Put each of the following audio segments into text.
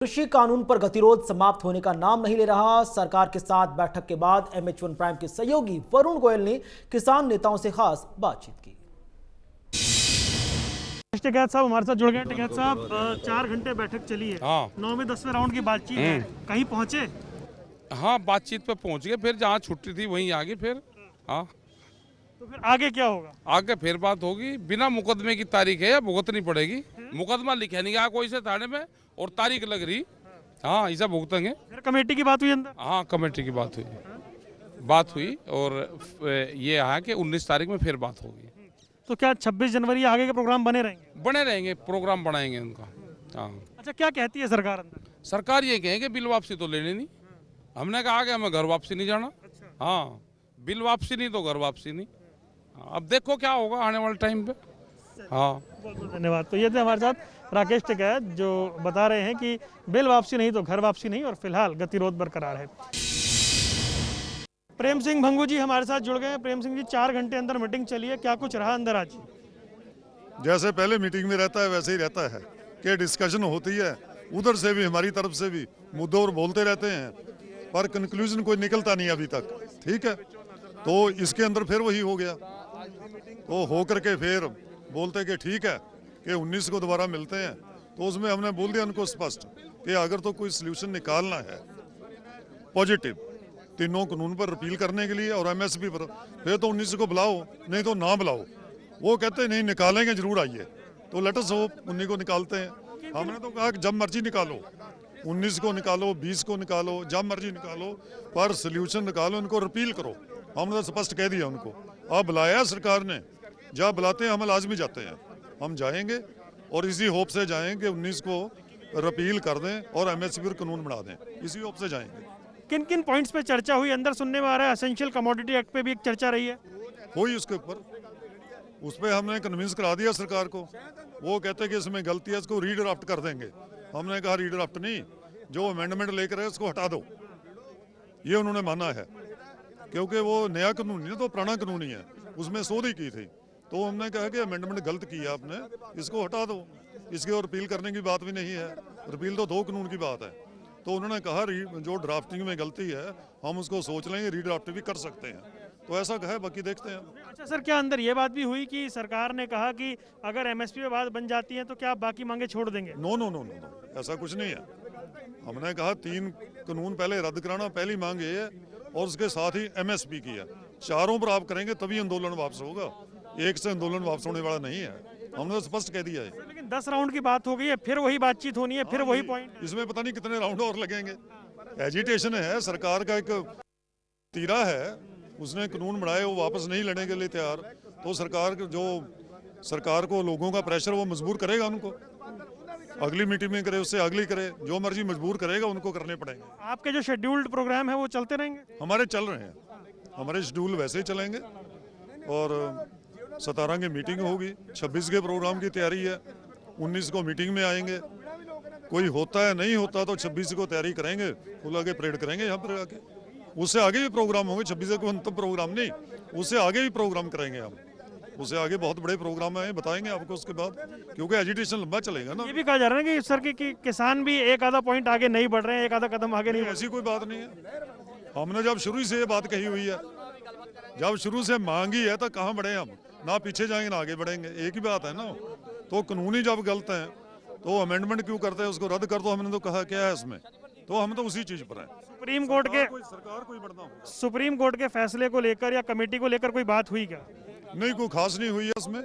कृषि कानून पर गतिरोध समाप्त होने का नाम नहीं ले रहा। सरकार के साथ बैठक के बाद MH1 प्राइम के सहयोगी वरुण गोयल ने किसान नेताओं से खास बातचीत की। टिकैत साहब हमारे साथ जुड़ गए। टिकैत साहब, 4 घंटे बैठक चली है। 9वें 10वें राउंड की बातचीत है, कहीं पहुंचे? हाँ, बातचीत पे पहुंच गए। फिर जहाँ छुट्टी थी वहीं आगे। फिर हाँ, तो फिर आगे क्या होगा? आगे फिर बात होगी। बिना मुकदमे की तारीख है या भुगतनी पड़ेगी। मुकदमा लिखा नहीं गया कोई से थाने में और तारीख लग रही। हाँ, इसे भुगतेंगे। फिर कमेटी की बात हुई अंदर? हाँ, कमेटी की बात हुई और ये है कि 19 तारीख में फिर बात होगी। तो क्या 26 जनवरी आगे के प्रोग्राम बने रहेंगे? बने रहेंगे, प्रोग्राम बनाएंगे उनका। हाँ, अच्छा, क्या कहती है सरकार अंदर? सरकार ये कहेंगे बिल वापसी तो लेनी नहीं। हमने कहा कि हमें घर वापसी नहीं जाना। हाँ, बिल वापसी नहीं तो घर वापसी नहीं। अब देखो क्या होगा आने वाले टाइम पे। हाँ, बहुत बहुत धन्यवाद। तो ये थे हमारे साथ राकेश टिकैत, जो बता रहे हैं कि बिल वापसी नहीं तो घर वापसी नहीं और फिलहाल गतिरोध बरकरार है। प्रेम सिंह भंगू जी हमारे साथ जुड़ गए हैं। प्रेम सिंह जी, 4 घंटे अंदर मीटिंग चली है, क्या कुछ रहा अंदर आज? जैसे पहले मीटिंग में रहता है वैसे ही रहता है कि डिस्कशन होती है, उधर से भी हमारी तरफ से भी मुद्दों और बोलते रहते हैं, पर कंक्लूजन कोई निकलता नहीं अभी तक। ठीक है, तो इसके अंदर फिर वही हो गया। तो हो करके फिर बोलते कि ठीक है कि 19 को दोबारा मिलते हैं। तो उसमें हमने बोल दिया उनको स्पष्ट कि अगर तो कोई सल्यूशन निकालना है पॉजिटिव तीनों कानून पर अपील करने के लिए और MSP पर, फिर तो 19 को बुलाओ, नहीं तो ना बुलाओ। वो कहते नहीं निकालेंगे, जरूर आइए। तो लेट अस होप 19 को निकालते हैं। हमने तो कहा कि जब मर्जी निकालो, 19 को निकालो, 20 को निकालो, जब मर्जी निकालो, पर सोल्यूशन निकालो, उनको रिपील करो। हमने तो स्पष्ट कह दिया उनको। अब बुलाया सरकार ने, जब बुलाते हैं हम लाजमी जाते हैं। हम जाएंगे और इसी होप से जाएंगे 19 को रिपील कर दें और MSP पर कानून बना दें, इसी होप से जाएंगे। किन किन पॉइंट्स पे चर्चा हुई? अंदर सुनने में आ रहा है एसेंशियल कमोडिटी एक्ट पे भी एक चर्चा रही है। हुई उसके ऊपर, उस पर हमने कन्विंस करा दिया सरकार को। वो कहते हैं कि इसमें गलती है, इसको रीड्राफ्ट कर देंगे। हमने कहा रीड्राफ्ट नहीं, जो अमेंडमेंट लेकर है उसको हटा दो। ये उन्होंने माना है, क्योंकि वो नया कानून नहीं, तो पुराना कानून ही है, उसमें सोध ही की थी। तो हमने कहा कि अमेंडमेंट गलत किया आपने, इसको हटा दो। इसकी और रिपील करने की बात भी नहीं है, रिपील तो 2 कानून की बात है। तो उन्होंने कहा जो ड्राफ्टिंग में गलती है हम उसको सोच लेंगे, रीड्राफ्ट भी कर सकते हैं। तो ऐसा कहा, बाकी देखते हैं। अच्छा सर, क्या अंदर ये बात भी हुई कि सरकार ने कहा कि अगर MSP पे बात बन जाती है तो क्या आप बाकी मांगे छोड़ देंगे? No no no no no, ऐसा कुछ नहीं है। हमने कहा 3 कानून पहले रद्द कराना पहली मांग ये है, और उसके साथ ही MSP की है। चारों पर आप करेंगे तभी आंदोलन वापस होगा, एक से आंदोलन वापस होने वाला नहीं है। हमने तो स्पष्ट कह दिया है। लेकिन 10 राउंड की बात हो गई है, फिर वही बातचीत होनी है, फिर वही पॉइंट। इसमें पता नहीं कितने राउंड और लगेंगे। एजिटेशन है, सरकार का एक तीरा है, उसने कानून बनाए, वो वापस नहीं लेने के लिए तैयार। तो सरकार को लोगों का प्रेशर वो मजबूर करेगा उनको, अगली मीटिंग में करे, उससे अगली करे, जो मर्जी मजबूर करेगा उनको करने पड़ेंगे। आपके जो शेड्यूल्ड प्रोग्राम है वो चलते रहेंगे? हमारे चल रहे हैं, हमारे शेड्यूल वैसे ही चलेंगे। और 17 की मीटिंग होगी, 26 के प्रोग्राम की तैयारी है, 19 को मीटिंग में आएंगे। कोई होता है नहीं होता तो 26 को तैयारी करेंगे, फुल आगे परेड करेंगे यहाँ पर आके। उससे आगे भी प्रोग्राम होंगे, 26 को अंतिम प्रोग्राम नहीं, उससे आगे भी प्रोग्राम करेंगे हम। उससे आगे बहुत बड़े प्रोग्राम है, बताएंगे आपको उसके बाद, क्योंकि एजिटेशन लंबा चलेगा ना। ये भी कहा जा रहा है कि सर कि किसान भी एक आधा पॉइंट आगे नहीं बढ़ रहे हैं, एक आधा कदम आगे नहीं बढ़ ऐसी कोई बात नहीं है। हमने जब शुरू से ये बात कही हुई है, जब शुरू से मांगी है, तो कहाँ बढ़े हम? ना पीछे जाएंगे ना आगे बढ़ेंगे, एक ही बात है ना। तो कानूनी जब गलत है तो अमेंडमेंट क्यों करते हैं, उसको रद्द कर दो। हमने तो कहा क्या है इसमें, तो हम तो उसी चीज पर हैं। सुप्रीम कोर्ट के सरकार कोई बढ़ना होगा। सुप्रीम कोर्ट के फैसले को लेकर या कमेटी को लेकर कोई बात हुई क्या? नहीं, कोई खास नहीं हुई है इसमें।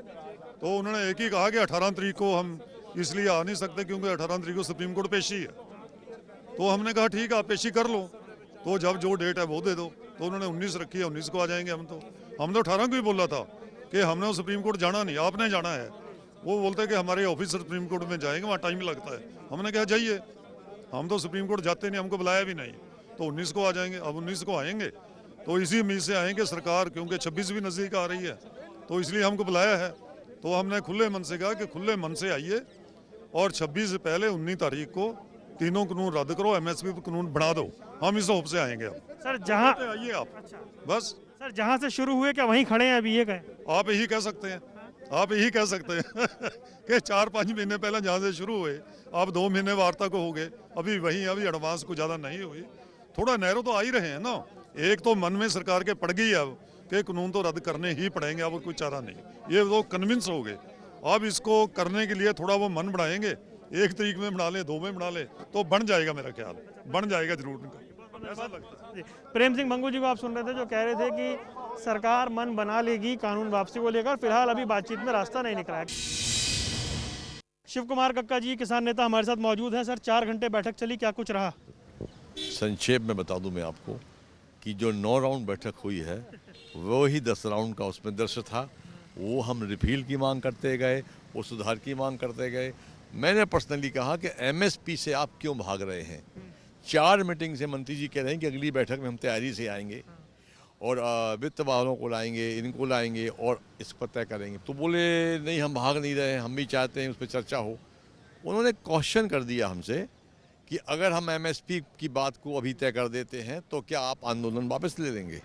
तो उन्होंने एक ही कहा कि 18 तारीख को हम इसलिए आ नहीं सकते क्योंकि 18 तारीख को सुप्रीम कोर्ट पेशी है। तो हमने कहा ठीक है, आप पेशी कर लो, तो जब जो डेट है वो दे दो। तो उन्होंने 19 रखी है, 19 को आ जाएंगे हम तो 18 को ही बोला था कि हमने सुप्रीम कोर्ट जाना नहीं, आपने जाना है। वो बोलते हैं कि हमारे ऑफिसर सुप्रीम कोर्ट में जाएंगे, वहाँ टाइम लगता है। हमने कहा जाइए, हम तो सुप्रीम कोर्ट जाते नहीं, हमको बुलाया भी नहीं। तो 19 को आ जाएंगे। अब 19 को आएंगे तो इसी उम्मीद से आएंगे सरकार, क्योंकि 26 भी नज़दीक आ रही है, तो इसलिए हमको बुलाया है। तो हमने खुले मन से कहा कि खुले मन से आइए और 26 से पहले 19 तारीख को तीनों कानून रद्द करो, MSP पर कानून बना दो। हम इस होप से आएंगे। अब सर जहां आइए आप। बस सर, जहां से शुरू हुए क्या वहीं खड़े हैं अभी? ये कहें आप यही कह सकते हैं, आप यही कह सकते हैं कि 4-5 महीने पहले जहाँ से शुरू हुए अब 2 महीने वार्ता को हो गए, अभी वहीं अभी एडवांस को ज़्यादा नहीं हुई, थोड़ा नैरो तो आ ही रहे हैं ना। एक तो मन में सरकार के पड़ गई अब कि कानून तो रद्द करने ही पड़ेंगे, अब कोई चारा नहीं, ये तो कन्विंस हो गए। अब इसको करने के लिए थोड़ा वो मन बढ़ाएंगे, 1 तारीख में बना ले, 2 में बना ले तो बन जाएगा, मेरा ख्याल बन जाएगा जरूर। ऐसा लगता है। प्रेम सिंह मंगू जी को आप सुन रहे थे जो कह रहे थे कि सरकार मन बना लेगी कानून वापसी को लेकर, फिलहाल अभी बातचीत में रास्ता नहीं निकला है। शिव कुमार कक्का जी किसान नेता हमारे साथ मौजूद हैं। सर, 4 घंटे बैठक चली, क्या कुछ रहा? संक्षेप में बता दूं मैं आपको कि जो 9 राउंड बैठक हुई है वो ही 10 राउंड का उसमें दृश्य था। वो हम रिफिल की मांग करते गए, वो सुधार की मांग करते गए। मैंने पर्सनली कहा कि एमएसपी से आप क्यों भाग रहे हैं? 4 मीटिंग से मंत्री जी कह रहे हैं कि अगली बैठक में हम तैयारी से आएंगे और वित्त वालों को लाएंगे, इनको लाएंगे और इस पर तय करेंगे। तो बोले नहीं, हम भाग नहीं रहे हैं, हम भी चाहते हैं उस पर चर्चा हो। उन्होंने क्वेश्चन कर दिया हमसे कि अगर हम एमएसपी की बात को अभी तय कर देते हैं तो क्या आप आंदोलन वापस ले लेंगे?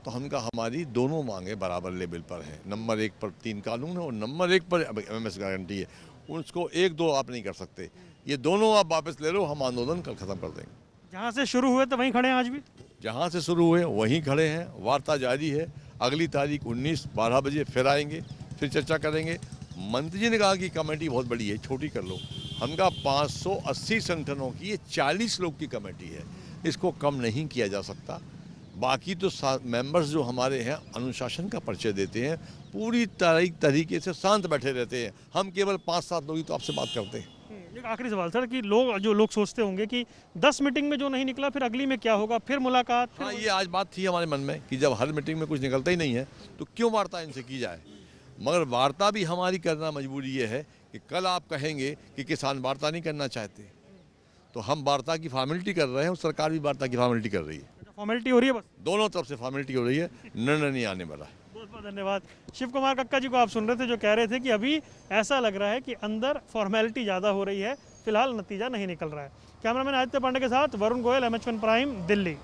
तो हम कहा हमारी दोनों मांगे बराबर लेवल पर हैं। नंबर 1 पर 3 कानून है और नंबर 1 पर एमएस गारंटी है। उसको 1-2 आप नहीं कर सकते, ये दोनों आप वापस ले लो, हम आंदोलन कल खत्म कर देंगे। जहाँ से शुरू हुए तो वहीं खड़े हैं आज भी? जहाँ से शुरू हुए वहीं खड़े हैं, वार्ता जारी है। अगली तारीख 19 12 बजे फिर आएंगे, फिर चर्चा करेंगे। मंत्री जी ने कहा कि कमेटी बहुत बड़ी है, छोटी कर लो। हम कहा 580 संगठनों की ये 40 लोग की कमेटी है, इसको कम नहीं किया जा सकता। बाकी तो मेंबर्स जो हमारे हैं अनुशासन का परिचय देते हैं, पूरी तरीके से शांत बैठे रहते हैं। हम केवल 5-7 लोग ही तो आपसे बात करते हैं। एक आखिरी सवाल सर कि लोग सोचते होंगे कि 10 मीटिंग में जो नहीं निकला फिर अगली में क्या होगा, फिर मुलाकात, फिर हाँ, ये आज बात थी हमारे मन में कि जब हर मीटिंग में कुछ निकलता ही नहीं है तो क्यों वार्ता इनसे की जाए। मगर वार्ता भी हमारी करना मजबूरी ये है कि कल आप कहेंगे कि किसान वार्ता नहीं करना चाहते, तो हम वार्ता की फॉर्मेलिटी कर रहे हैं और सरकार भी वार्ता की फॉर्मेलिटी कर रही है। फॉर्मेलिटी हो रही है, बस दोनों तरफ से फॉर्मेलिटी हो रही है, निर्णय नहीं आने वाला है। बहुत बहुत धन्यवाद। शिव कुमार कक्का जी को आप सुन रहे थे जो कह रहे थे कि अभी ऐसा लग रहा है कि अंदर फॉर्मेलिटी ज़्यादा हो रही है, फिलहाल नतीजा नहीं निकल रहा है। कैमरामैन आदित्य पांडे के साथ वरुण गोयल, MH1 प्राइम, दिल्ली।